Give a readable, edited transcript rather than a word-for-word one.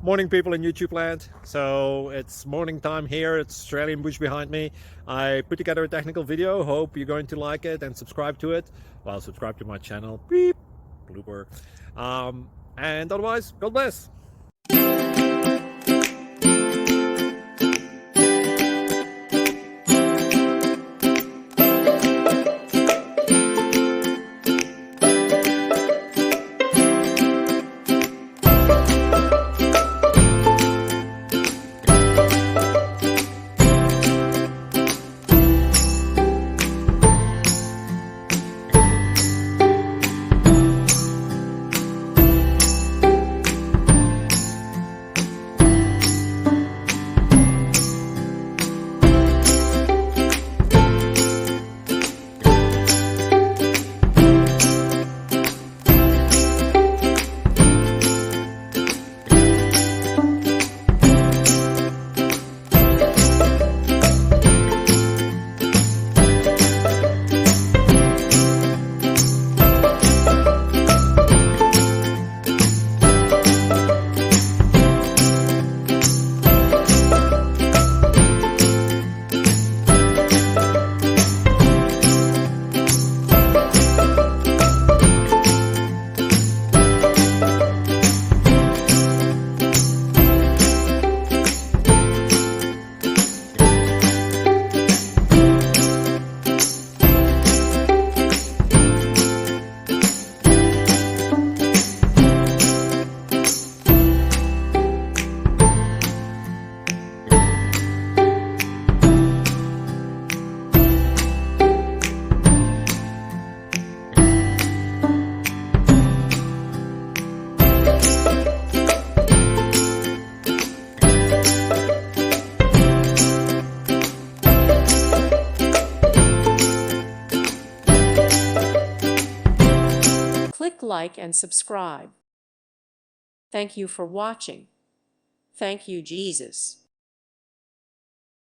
Morning, people in YouTube land. So it's morning time here. It's Australian bush behind me. I put together a technical video. Hope you're going to like it and subscribe to it. Well, subscribe to my channel. Beep, blooper. And otherwise, God bless. Click like and subscribe. Thank you for watching. Thank you, Jesus.